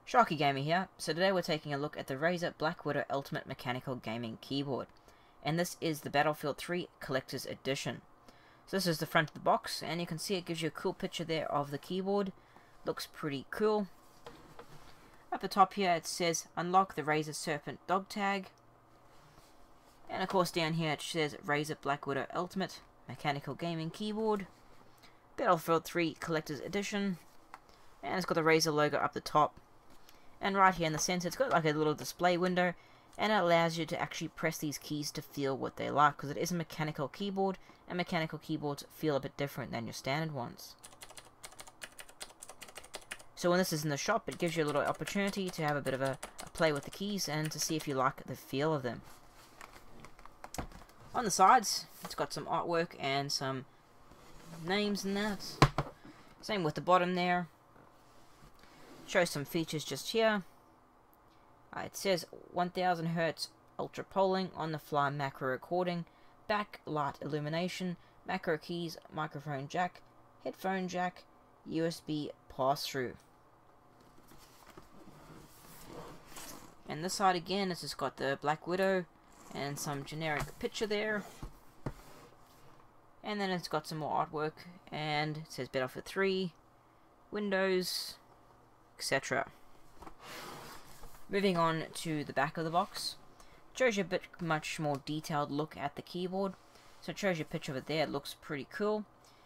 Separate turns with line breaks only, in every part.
Sharkie Gamer here. So today we're taking a look at the Razer BlackWidow Ultimate Mechanical Gaming Keyboard. And this is the Battlefield 3 Collector's Edition. So this is the front of the box, and you can see it gives you a cool picture there of the keyboard. Looks pretty cool. At the top here it says unlock the Razer Serpent dog tag. And of course down here it says Razer BlackWidow Ultimate Mechanical Gaming Keyboard. Battlefield 3 Collector's Edition. And it's got the Razer logo up the top. And right here in the center, it's got like a little display window, and it allows you to actually press these keys to feel what they like, because it is a mechanical keyboard, and mechanical keyboards feel a bit different than your standard ones. So when this is in the shop, it gives you a little opportunity to have a bit of a play with the keys, and to see if you like the feel of them. On the sides, it's got some artwork and some names and that. Same with the bottom there. Shows some features just here. It says 1000 Hz ultra polling, on the fly macro recording, backlight illumination, macro keys, microphone jack, headphone jack, USB pass-through. And this side again, it's just got the BlackWidow and some generic picture there. And then it's got some more artwork, and it says Battlefield 3, Windows, etc. Moving on to the back of the box, it shows you a bit much more detailed look at the keyboard. So it shows you a picture of it there. It looks pretty cool,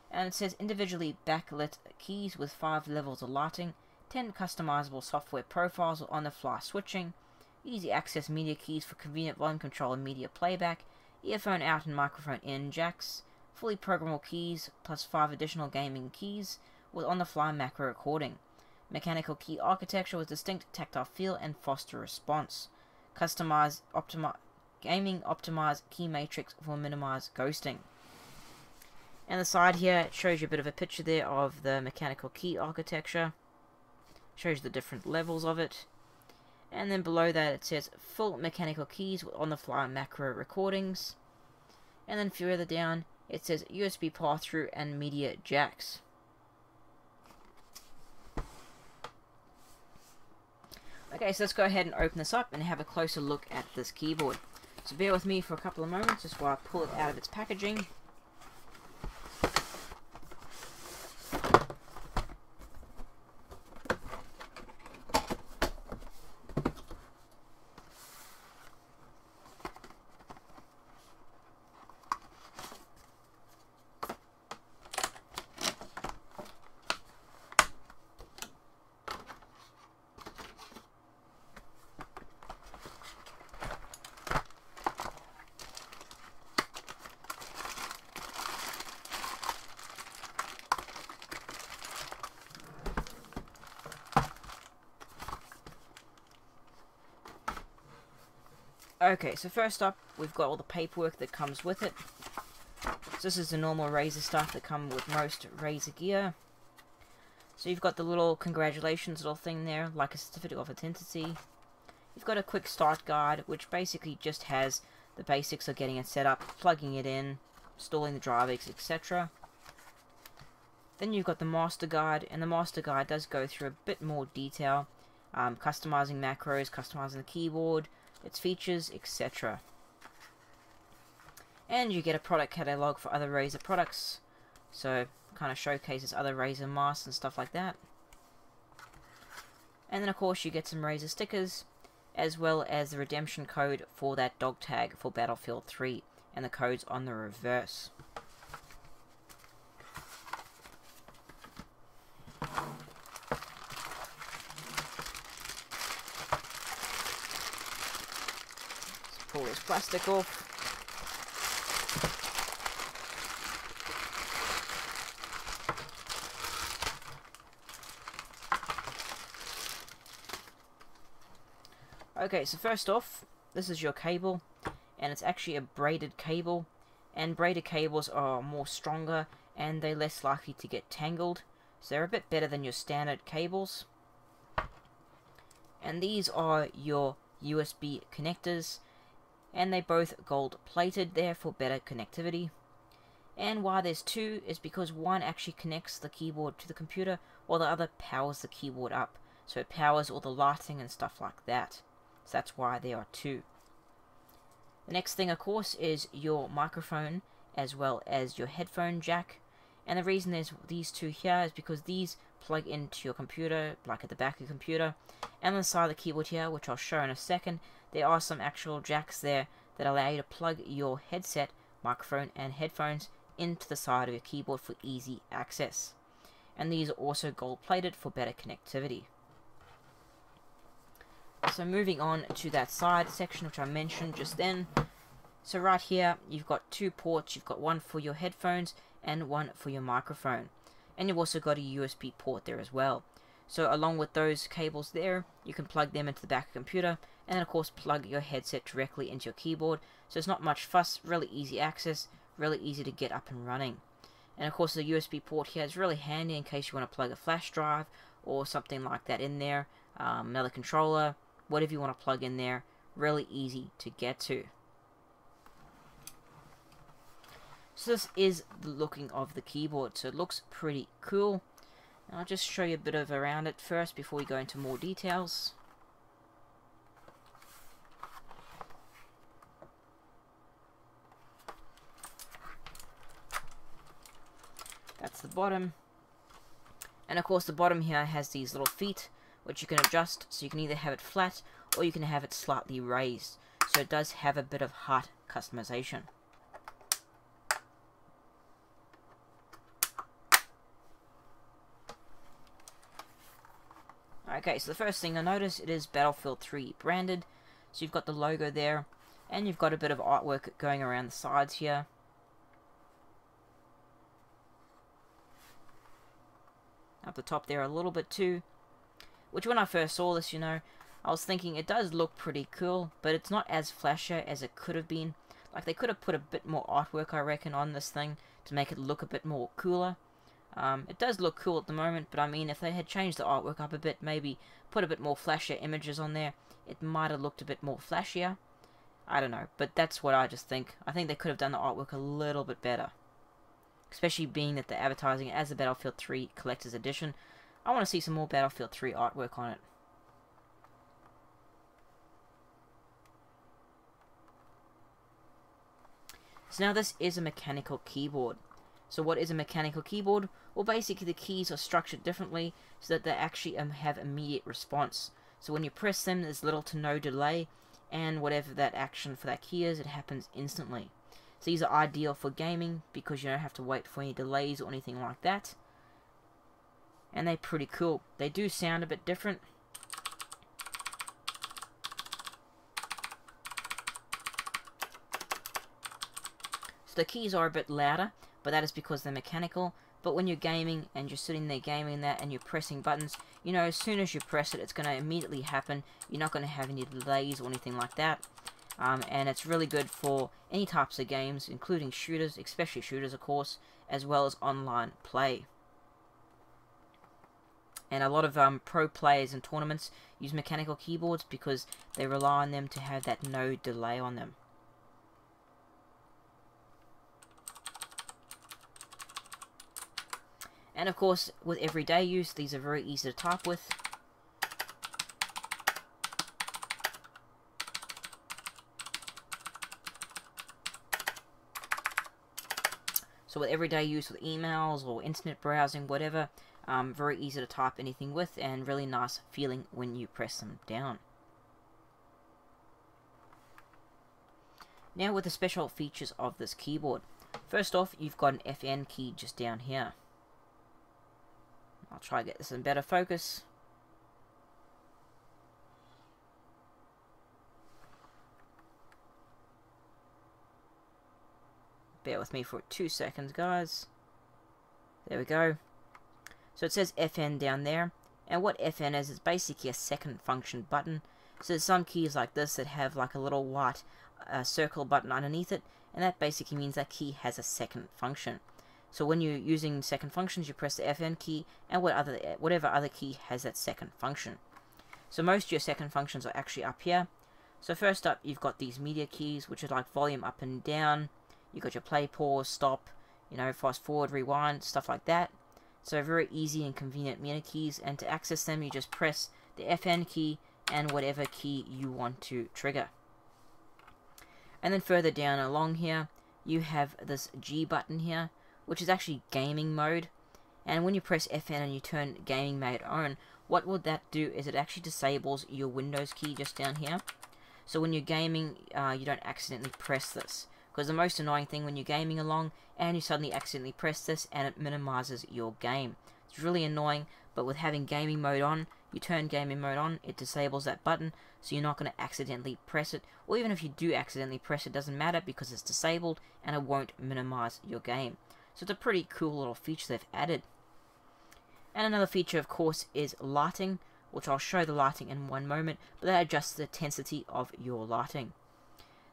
and it says individually backlit keys with 5 levels of lighting, 10 customizable software profiles with on-the-fly switching, easy access media keys for convenient volume control and media playback, earphone out and microphone in jacks, fully programmable keys plus 5 additional gaming keys with on-the-fly macro recording. Mechanical key architecture with distinct tactile feel and faster response. Gaming optimized key matrix for minimized ghosting. And the side here, it shows you a bit of a picture there of the mechanical key architecture. Shows the different levels of it. And then below that it says full mechanical keys with on-the-fly macro recordings. And then further down it says USB pass-through and media jacks. Okay, so let's go ahead and open this up and have a closer look at this keyboard. So bear with me for a couple of moments just while I pull it out of its packaging. Okay, so first up, we've got all the paperwork that comes with it. So this is the normal Razer stuff that comes with most Razer gear. So you've got the little congratulations little thing there, like a certificate of authenticity. You've got a quick start guide, which basically just has the basics of getting it set up, plugging it in, installing the drivers, etc. Then you've got the master guide, and the master guide does go through a bit more detail, customizing macros, customizing the keyboard, its features, etc. And you get a product catalog for other Razer products, so kind of showcases other Razer masks and stuff like that. And then of course you get some Razer stickers, as well as the redemption code for that dog tag for Battlefield 3, and the code's on the reverse. Pull this plastic off. Okay, so first off, this is your cable, and it's actually a braided cable, and braided cables are more stronger and they're less likely to get tangled, so they're a bit better than your standard cables. And these are your USB connectors, and they both gold plated there for better connectivity. And why there's two is because one actually connects the keyboard to the computer while the other powers the keyboard up. so it powers all the lighting and stuff like that. So that's why there are two. The next thing, of course, is your microphone as well as your headphone jack. And the reason there's these two here is because these plug into your computer, like at the back of your computer. And on the side of the keyboard here, which I'll show in a second, there are some actual jacks there that allow you to plug your headset, microphone, and headphones into the side of your keyboard for easy access. And these are also gold-plated for better connectivity. So moving on to that side section which I mentioned just then. So right here, you've got two ports. You've got one for your headphones and one for your microphone. And you've also got a USB port there as well. So along with those cables there, you can plug them into the back of the computer, and then of course plug your headset directly into your keyboard. So it's not much fuss, really easy access, really easy to get up and running. And of course the USB port here is really handy in case you want to plug a flash drive or something like that in there, another controller, whatever you want to plug in there, really easy to get to. So this is the looking of the keyboard, so it looks pretty cool. And I'll just show you a bit of around it first before we go into more details. That's the bottom. And of course the bottom here has these little feet which you can adjust, so you can either have it flat or you can have it slightly raised. So it does have a bit of height customization. Okay, so the first thing I notice, it is Battlefield 3 branded. So you've got the logo there, and you've got a bit of artwork going around the sides here. Up the top there a little bit too. Which when I first saw this, I was thinking it does look pretty cool, but it's not as flashy as it could have been. Like they could have put a bit more artwork, I reckon, on this thing to make it look a bit more cooler. It does look cool at the moment, but I mean, if they had changed the artwork up a bit, maybe put a bit more flashier images on there, it might have looked a bit more flashier. I don't know, but that's what I just think. I think they could have done the artwork a little bit better. Especially being that they're advertising it as the Battlefield 3 Collector's Edition. I want to see some more Battlefield 3 artwork on it. So now this is a mechanical keyboard. So what is a mechanical keyboard? Well, basically the keys are structured differently so that they actually have immediate response. So when you press them, there's little to no delay, and whatever that action for that key is, it happens instantly. So these are ideal for gaming because you don't have to wait for any delays or anything like that. And they're pretty cool. They do sound a bit different. So the keys are a bit louder, but that is because they're mechanical. But when you're gaming and you're sitting there gaming that and you're pressing buttons, as soon as you press it, it's going to immediately happen. You're not going to have any delays or anything like that. And it's really good for any types of games, including shooters, especially shooters, of course, as well as online play. And a lot of pro players in tournaments use mechanical keyboards because they rely on them to have that no delay on them. And of course, with everyday use, these are very easy to type with. So with everyday use with emails or internet browsing, whatever, very easy to type anything with, and really nice feeling when you press them down. Now with the special features of this keyboard. First off, you've got an FN key just down here. I'll try to get this in better focus. Bear with me for 2 seconds, guys. There we go. So it says FN down there. And what FN is basically a second function button. So there's some keys like this that have like a little white circle button underneath it. And that basically means that key has a second function. So when you're using second functions, you press the FN key, and whatever other key has that second function. So most of your second functions are actually up here. So first up, you've got these media keys, which are like volume up and down. You've got your play, pause, stop, fast forward, rewind, stuff like that. So very easy and convenient media keys, and to access them, you just press the FN key, and whatever key you want to trigger. And then further down along here, you have this G button here, which is actually gaming mode. And when you press FN and you turn gaming mode on, what would that do is it actually disables your Windows key just down here. So when you're gaming, you don't accidentally press this. Because the most annoying thing when you're gaming along and you suddenly accidentally press this and it minimizes your game. It's really annoying, but with having gaming mode on, you turn gaming mode on, it disables that button, so you're not going to accidentally press it. Or even if you do accidentally press it, doesn't matter because it's disabled and it won't minimize your game. So it's a pretty cool little feature they've added. And another feature, of course, is lighting, which I'll show the lighting in one moment, but that adjusts the intensity of your lighting.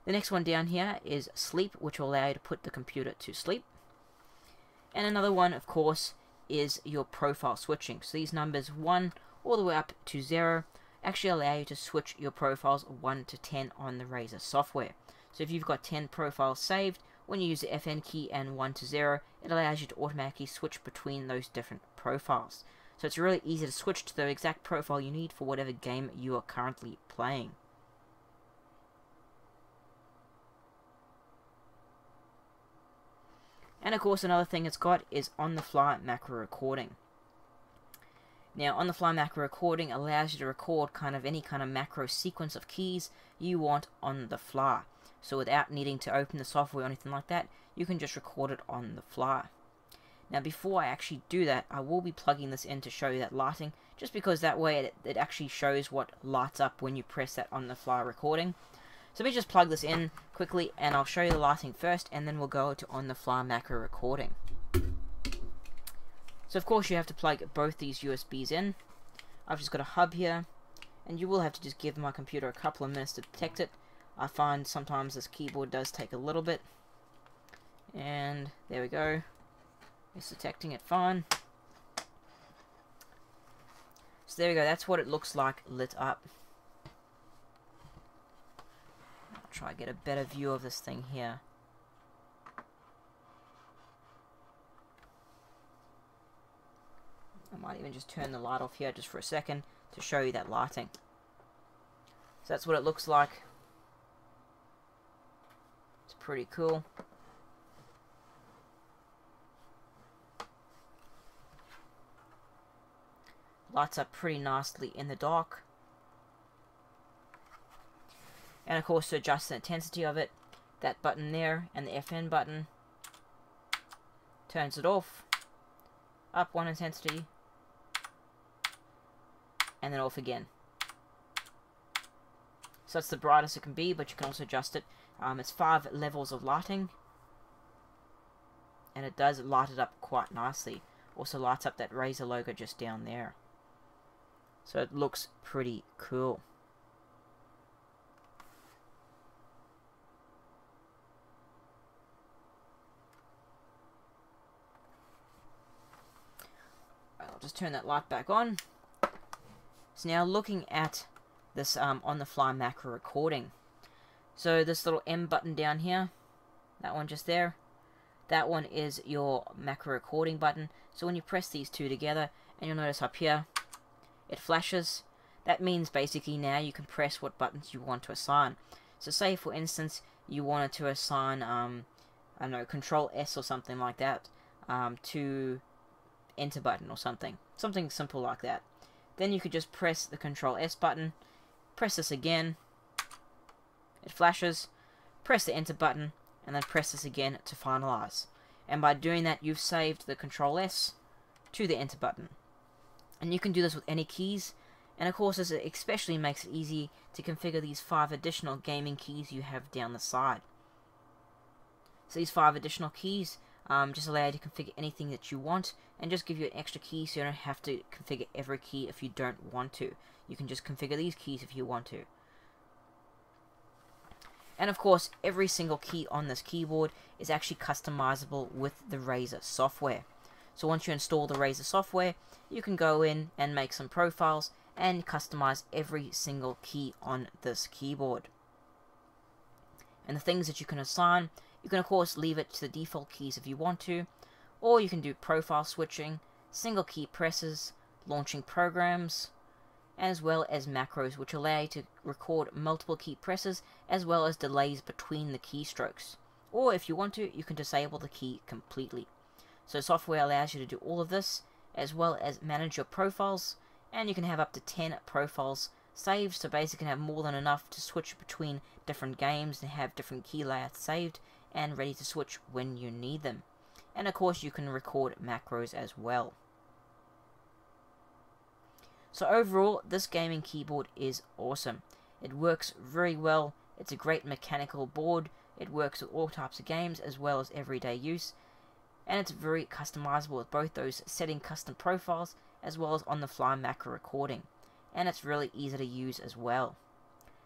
The next one down here is sleep, which will allow you to put the computer to sleep. And another one, of course, is your profile switching. So these numbers 1 all the way up to 0 actually allow you to switch your profiles 1 to 10 on the Razer software. So if you've got 10 profiles saved, when you use the FN key and 1 to 0, it allows you to automatically switch between those different profiles. So it's really easy to switch to the exact profile you need for whatever game you are currently playing. And of course another thing it's got is on-the-fly macro recording. Now on-the-fly macro recording allows you to record any kind of macro sequence of keys you want on the fly. So without needing to open the software or anything like that, you can just record it on the fly. Now before I actually do that, I will be plugging this in to show you that lighting, just because that way it actually shows what lights up when you press that on-the-fly recording. So let me just plug this in quickly and I'll show you the lighting first, and then we'll go to on-the-fly macro recording. So of course you have to plug both these USBs in. I've just got a hub here, and you will have to just give my computer a couple of minutes to detect it. I find sometimes this keyboard does take a little bit. And there we go. It's detecting it fine. So there we go, that's what it looks like lit up. I'll try to get a better view of this thing here. I might even just turn the light off here just for a second to show you that lighting. So that's what it looks like. It's pretty cool. Lights up pretty nicely in the dark. And of course, to adjust the intensity of it, that button there and the FN button turns it off. Up one intensity. And then off again. So that's the brightest it can be, but you can also adjust it. It's 5 levels of lighting. And it does light it up quite nicely. Also lights up that Razer logo just down there. So it looks pretty cool. I'll just turn that light back on. So now looking at this on-the-fly macro recording. So this little M button down here, that one just there, that one is your macro recording button. So when you press these two together, and you'll notice up here, it flashes. That means basically now you can press what buttons you want to assign. So say for instance you wanted to assign, I don't know, Control S or something like that to Enter button or something simple like that. Then you could just press the Control S button, press this again, it flashes, press the Enter button, and then press this again to finalize. And by doing that, you've saved the Control S to the Enter button. And you can do this with any keys, and of course this especially makes it easy to configure these 5 additional gaming keys you have down the side. So these 5 additional keys just allow you to configure anything that you want, and just give you an extra key so you don't have to configure every key if you don't want to. You can just configure these keys if you want to. And of course, every single key on this keyboard is actually customizable with the Razer software. So once you install the Razer software, you can go in and make some profiles and customize every single key on this keyboard. And the things that you can assign, you can of course leave it to the default keys if you want to, or you can do profile switching, single key presses, launching programs, as well as macros, which allow you to record multiple key presses, as well as delays between the keystrokes. Or if you want to, you can disable the key completely. So software allows you to do all of this, as well as manage your profiles, and you can have up to 10 profiles saved, so basically you can have more than enough to switch between different games and have different key layouts saved and ready to switch when you need them. And of course you can record macros as well. So overall, this gaming keyboard is awesome. It works very well. It's a great mechanical board. It works with all types of games as well as everyday use. And it's very customizable with both those setting custom profiles as well as on-the-fly macro recording. And it's really easy to use as well.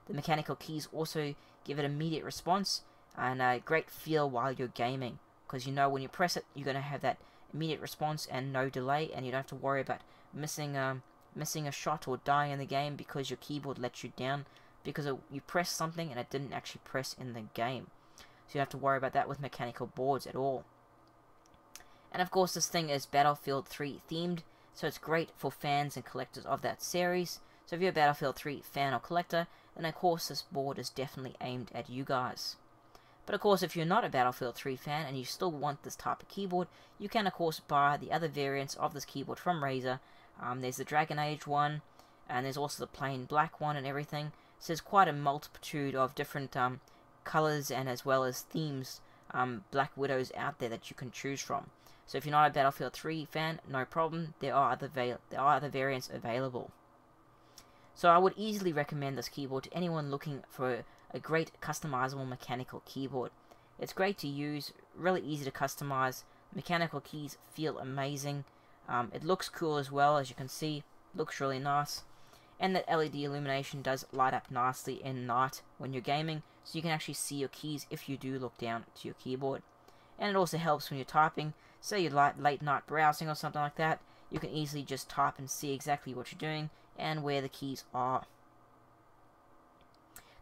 The mechanical keys also give it immediate response and a great feel while you're gaming, because you know when you press it, you're going to have that immediate response and no delay, and you don't have to worry about missing a shot or dying in the game because your keyboard lets you down because you pressed something and it didn't actually press in the game. So you don't have to worry about that with mechanical boards at all. And of course this thing is Battlefield 3 themed, so it's great for fans and collectors of that series. So if you're a Battlefield 3 fan or collector, then of course this board is definitely aimed at you guys. But of course if you're not a Battlefield 3 fan and you still want this type of keyboard, you can of course buy the other variants of this keyboard from Razer. There's the Dragon Age one, and there's also the plain black one and everything. So there's quite a multitude of different colors and as well as themes, BlackWidows out there that you can choose from. So if you're not a Battlefield 3 fan, no problem, there are other variants available. So I would easily recommend this keyboard to anyone looking for a great customizable mechanical keyboard. It's great to use, really easy to customize, mechanical keys feel amazing. It looks cool as well, as you can see, looks really nice. And that LED illumination does light up nicely in night when you're gaming, so you can actually see your keys if you do look down to your keyboard. And it also helps when you're typing, say you're late night browsing or something like that, you can easily just type and see exactly what you're doing and where the keys are.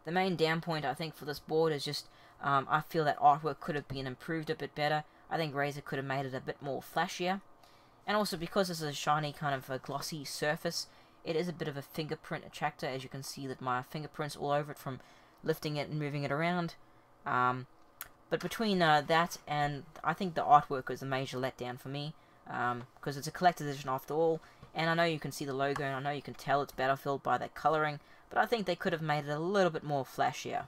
The main down point I think for this board is just, I feel that artwork could have been improved a bit better. I think Razer could have made it a bit more flashier. And also because this is a shiny kind of a glossy surface, it is a bit of a fingerprint attractor, as you can see that my fingerprints all over it from lifting it and moving it around. But between that and I think the artwork was a major letdown for me, because it's a collector's edition after all, and I know you can see the logo and I know you can tell it's Battlefield by that colouring, but I think they could have made it a little bit more flashier.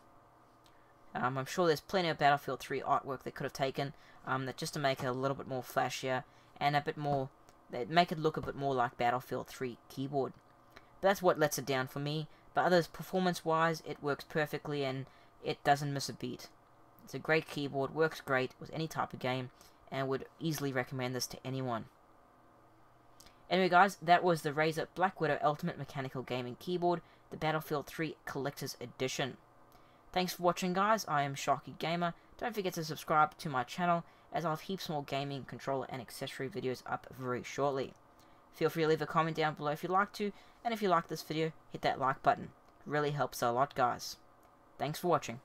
I'm sure there's plenty of Battlefield 3 artwork they could have taken, that just to make it a little bit more flashier and a bit more, make it look a bit more like Battlefield 3 keyboard. But that's what lets it down for me. But others, performance-wise, it works perfectly and it doesn't miss a beat. It's a great keyboard, works great with any type of game, and would easily recommend this to anyone. Anyway guys, that was the Razer BlackWidow Ultimate Mechanical Gaming Keyboard, the Battlefield 3 Collector's Edition. Thanks for watching guys, I am Sharkie Gamer. Don't forget to subscribe to my channel, as I'll have heaps more gaming, controller and accessory videos up very shortly. Feel free to leave a comment down below if you'd like to, and if you like this video, hit that like button. It really helps a lot guys. Thanks for watching.